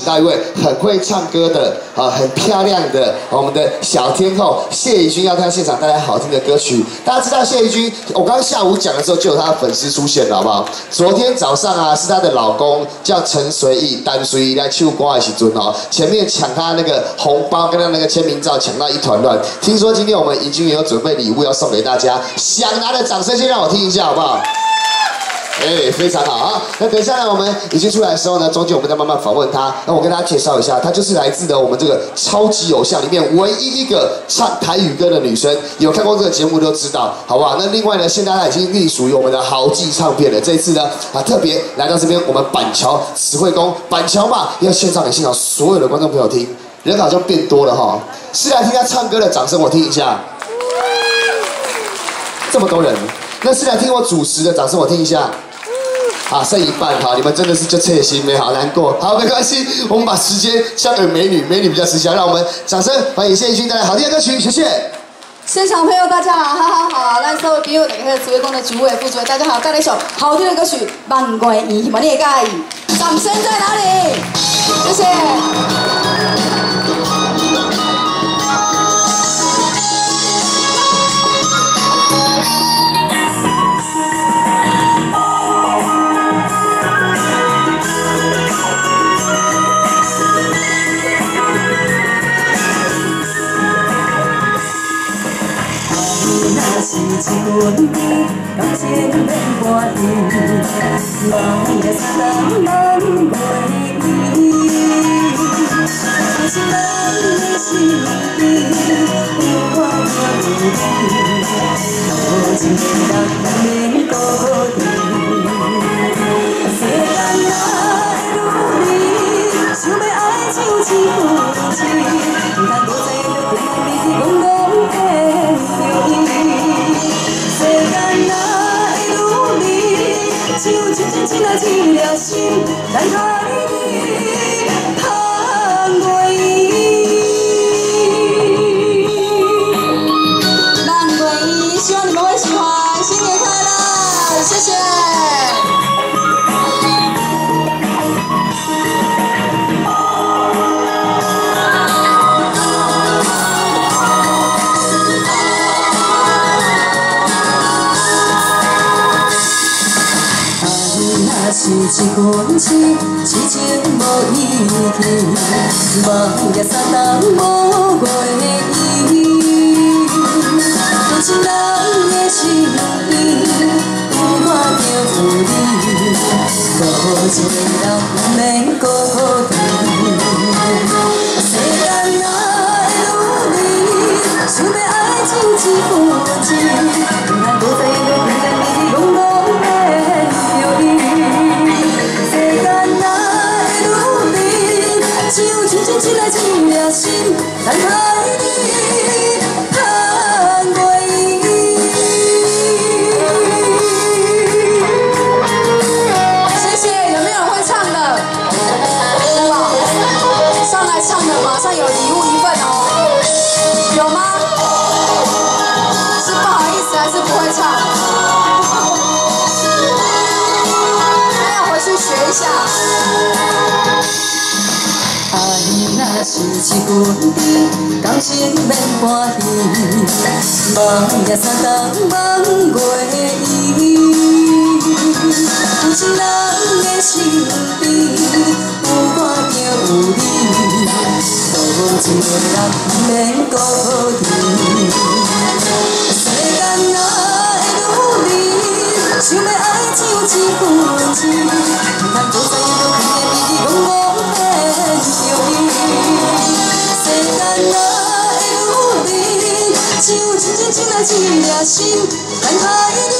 到一位很会唱歌的很漂亮的我们的小天后谢怡君要在现场带来好听的歌曲。大家知道谢怡君，我刚刚下午讲的时候就有她的粉丝出现了，好不好？昨天早上啊，是她的老公叫陈随意单随意来唱歌的时阵哦，前面抢她那个红包跟她那个签名照抢到一团乱。听说今天我们怡君也有准备礼物要送给大家，想拿的掌声先让我听一下，好不好？非常好啊！那等一下呢，我们已经出来的时候呢，中间我们再慢慢访问他。那我跟大家介绍一下，她就是来自我们这个超级偶像里面唯一一个唱台语歌的女生。有看过这个节目都知道，好不好？那另外呢，现在她已经隶属于我们的豪记唱片了。这一次呢，特别来到这边，我们板桥慈惠宫板桥嘛，要献唱给现场所有的观众朋友听。人好像变多了哈，是来听她唱歌的掌声，我听一下。这么多人，那是来听我主持的掌声，我听一下。剩一半哈，你们真的是就切心没好难过。好，没关系，我们把时间交给美女，美女比较吃香，让我们掌声欢迎谢怡君带来好听的歌曲，谢谢。现场朋友大家好，咱所有朋友大家慈惠宫的主委、副主委大家好，带来一首好听的歌曲《万月圆》，希望你会介意。掌声在哪里？谢谢。是一份甜，感情免半甜，梦也三冬梦袂圆。就是咱的心意，有我就有你，无情的人免孤单。世间哪会如你，想要爱像一份情，不通多在着天南地北讲讲骗着伊。像真真真爱一颗心，等待你盼月圆。盼月圆，希望你们会喜欢，新年快乐，谢谢。是一份情，痴情无意义，梦也三冬无月圆。有情人的心意，有我就有你，无情的人免孤单。世间哪会如你，想要爱像一份情，不通多在着天南地北讲讲骗着伊。像真真真爱一颗心，等待你盼月圆。谢谢，有没有人会唱的？有吧？上来唱的，马上有礼物一份哦。有吗？是不好意思还是不会唱？那要回去学一下。若是一份甜，感情免半甜，梦也三冬梦月圆。有情人的心边，有我就有你，无情的人免孤单。世间哪会如你，想要爱像一份情，不通多在着天南地北讲讲骗着伊。世间哪会如你，像真真真爱一颗心，等待你。